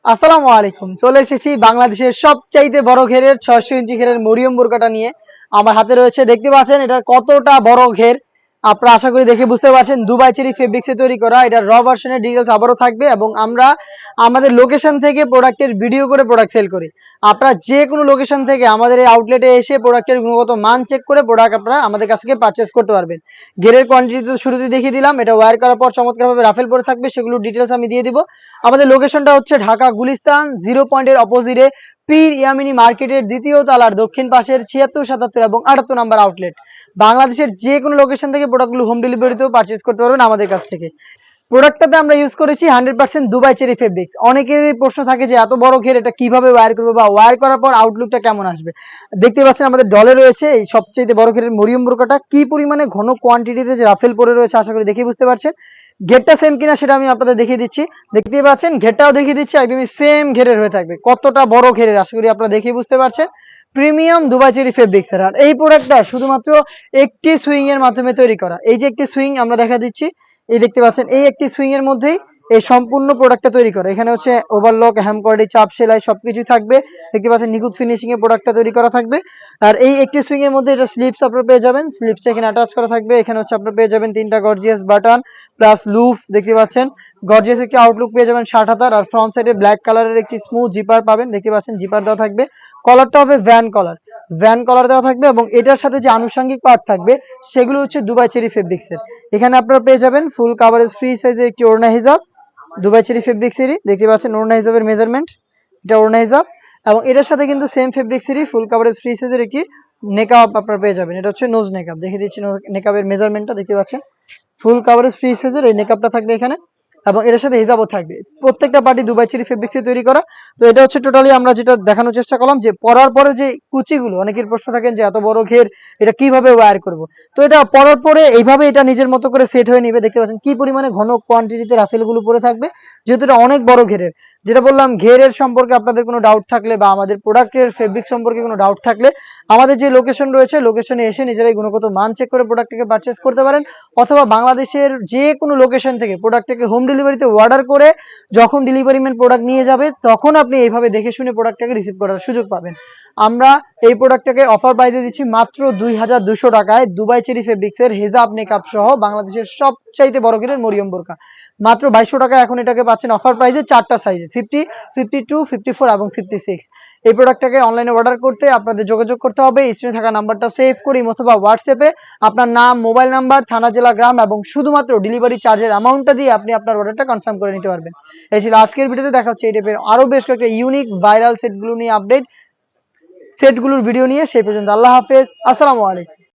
আসসালামু আলাইকুম। চলে এসেছি বাংলাদেশের সবচাইতে বড় ঘেরের ৬০০ ইঞ্চি ঘেরের মরিয়ম বোরকাটা নিয়ে। আমার হাতে রয়েছে, দেখতে পাচ্ছেন এটার কতটা বড় ঘের। আপনারা আশা করি দেখে বুঝতে পারছেন, দুবাই চেরি ফেব্রিক্সে তৈরি করা। এটার র ভার্সনের ডিটেলস আবারও থাকবে এবং আমরা আমাদের লোকেশন থেকে প্রোডাক্টের ভিডিও করে প্রোডাক্ট সেল করি। আপনারা যে কোনো লোকেশন থেকে আমাদের এই আউটলেটে এসে প্রোডাক্টের গুণগত মান চেক করে প্রোডাক্ট আপনারা আমাদের কাছ থেকে পারচেস করতে পারবেন। ঘেরের কোয়ান্টিটি তো শুরুতেই দেখিয়ে দিলাম, এটা ওয়্যার করার পর চমৎকারভাবে রাফেল পরে থাকবে, সেগুলো ডিটেলস আমি দিয়ে দিব। আমাদের লোকেশনটা হচ্ছে ঢাকা গুলিস্তান 0 পয়েন্টের অপোজিটে পীর ইয়ামিনী মার্কেটের দ্বিতীয় তলার দক্ষিণ পাশের ৭৬, ৭৭ এবং ৭৮ নাম্বার আউটলেট। বাংলাদেশের যে কোনো লোকেশন থেকে প্রোডাক্টগুলো হোম ডেলিভারিতেও পারচেস করতে পারবেন আমাদের কাছ থেকে। প্রোডাক্টটাতে আমরা ইউজ করেছি 100% দুবাই চেরি ফেব্রিক্স। অনেকেরই প্রশ্ন থাকে যে এত বড় ঘের এটা কিভাবে ওয়্যার করবে বা ওয়্যার করার পর আউটলুকটা কেমন আসবে। দেখতে পাচ্ছেন আমাদের ডলে রয়েছে এই সবচেয়ে বড় ঘেরের মরিয়ম বোরকাটা, কি পরিমাণে ঘন কোয়ান্টিটিতে যে রাফেল পরে রয়েছে আশা করি দেখে বুঝতে পারছেন। ঘেরটা সেম কিনা সেটা আমি আপনাদের দেখিয়ে দিচ্ছি। দেখতেই পাচ্ছেন ঘেরটাও দেখিয়ে দিচ্ছি, একদমই সেম ঘেরের হয়ে থাকবে। কতটা বড় ঘেরের আশা করি আপনারা দেখে বুঝতে পারছেন। প্রিমিয়াম দুবাই চেরি ফেব্রিক্সের। আর এই প্রোডাক্টটা শুধুমাত্র একটি সুইং এর মাধ্যমে তৈরি করা। এই যে একটি সুইং আমরা দেখা দিচ্ছি, এই দেখতে পাচ্ছেন এই একটি সুইং এর মধ্যেই এই সম্পূর্ণ প্রোডাক্টটা তৈরি করা। এখানে হচ্ছে ওভারলক, হ্যামকর্ডি, চাপ সেলাই সবকিছু থাকবে। দেখতে পাচ্ছেন নিখুঁত ফিনিশিং এ প্রোডাক্টটা তৈরি করা থাকবে। আর এই একটি সুইং এর মধ্যে এটা স্লিপস আপনারা পেয়ে যাবেন, স্লিপসটা এখানে অ্যাটাচ করা থাকবে। এখানে হচ্ছে আপনারা পেয়ে যাবেন 3টা গর্জিয়াস বাটন প্লাস লুফ। দেখতে পাচ্ছেন গর্জিয়াস একটি আউটলুক পেয়ে যাবেন 60,000। আর ফ্রন্ট সাইডে ব্ল্যাক কালারের একটি স্মুথ জিপার পাবেন, দেখতে পাচ্ছেন জিপার দেওয়া থাকবে। কলারটা হবে ভ্যান কলার, ভ্যান কলার দেওয়া থাকবে এবং এটার সাথে যে আনুষঙ্গিক পার্ট থাকবে সেগুলো হচ্ছে দুবাই চেরি ফেব্রিক্সের। এখানে আপনারা পেয়ে যাবেন ফুল কাভারেজ ফ্রি সাইজের একটি ওড়না হিজাব, দুবাই চেরি ফেব্রিক্সেরই। দেখতে পাচ্ছেন ওড়না হিজাবের মেজারমেন্ট, এটা ওড়না হিজাব। এবং এটার সাথে কিন্তু সেম ফেব্রিক্সেরই ফুল কাভারেজ ফ্রি সাইজের একটি নেকআপ আপনারা পেয়ে যাবেন। এটা হচ্ছে নোজ নেকআপ, দেখে দিচ্ছি নেকআপের মেজারমেন্টটা। দেখতে পাচ্ছেন ফুল কাভারেজ ফ্রি সাইজের এই নেকআপটা থাকবে এখানে এবং এটার সাথে হিজাবও থাকবে। প্রত্যেকটা পার্টি দুবাই চেরি ফেব্রিক্সে তৈরি করা। তো এটা হচ্ছে টোটালি আমরা যেটা দেখানোর চেষ্টা করলাম যে পরার পরে যে কুচিগুলো, অনেকের প্রশ্ন থাকেন যে এত বড় ঘের এটা কিভাবে ওয়্যার করব। তো এটা পরার পরে এইভাবে এটা নিজের মতো করে সেট হয়ে নেবে। দেখতে পাচ্ছেন কি পরিমাণে ঘন কোয়ান্টিটিতে রাফেলগুলো পরে থাকবে, যেহেতু এটা অনেক বড় ঘেরের। যেটা বললাম, ঘেরের সম্পর্কে আপনাদের কোনো ডাউট থাকলে বা আমাদের প্রোডাক্টের ফেব্রিক সম্পর্কে কোনো ডাউট থাকলে আমাদের যে লোকেশন রয়েছে লোকেশনে এসে নিজেরাই গুণগত মান চেক করে প্রোডাক্টটিকে পারচেস করতে পারেন, অথবা বাংলাদেশের যে কোনো লোকেশন থেকে প্রোডাক্টটাকে হোম ডেলিভারিতে অর্ডার করে যখন ডেলিভারি ম্যান প্রোডাক্ট নিয়ে যাবে তখন আপনি এইভাবে দেখে শুনে প্রোডাক্টটাকে রিসিভ করার সুযোগ পাবেন। আমরা এই প্রোডাক্টটাকে অফার প্রাইসে দিচ্ছি মাত্র 2200 টাকায়, দুবাই চেরি ফেব্রিক্সের হেজাব নেকআপ সহ বাংলাদেশের সবচাইতে বড় ঘেরের মরিয়ম বোরকা। মাত্র 2200 টাকা এখন এটাকে পাচ্ছেন অফার প্রাইসে 4টা সাইজে 50, 52, 54 এবং 56। এই প্রোডাক্টটাকে অনলাইনে অর্ডার করতে আপনাদের যোগাযোগ করতে হবে স্ক্রিনে থাকা নাম্বারটা সেভ করি অথবা হোয়াটসঅ্যাপে আপনার নাম, মোবাইল নাম্বার, থানা, জেলা, গ্রাম এবং শুধুমাত্র ডেলিভারি চার্জের অ্যামাউন্টটা দিয়ে আপনি আপনার অর্ডারটা কনফার্ম করে নিতে পারবেন। এই ছিল আজকের ভিডিওতে। দেখা হচ্ছে এই টাইপের আরো বেশ কয়েকটা ইউনিক ভাইরাল সেটগুলো নিয়ে আপডেট সেটগুলোর ভিডিও নিয়ে। সেই পর্যন্ত আল্লাহ হাফেজ, আসসালামু আলাইকুম।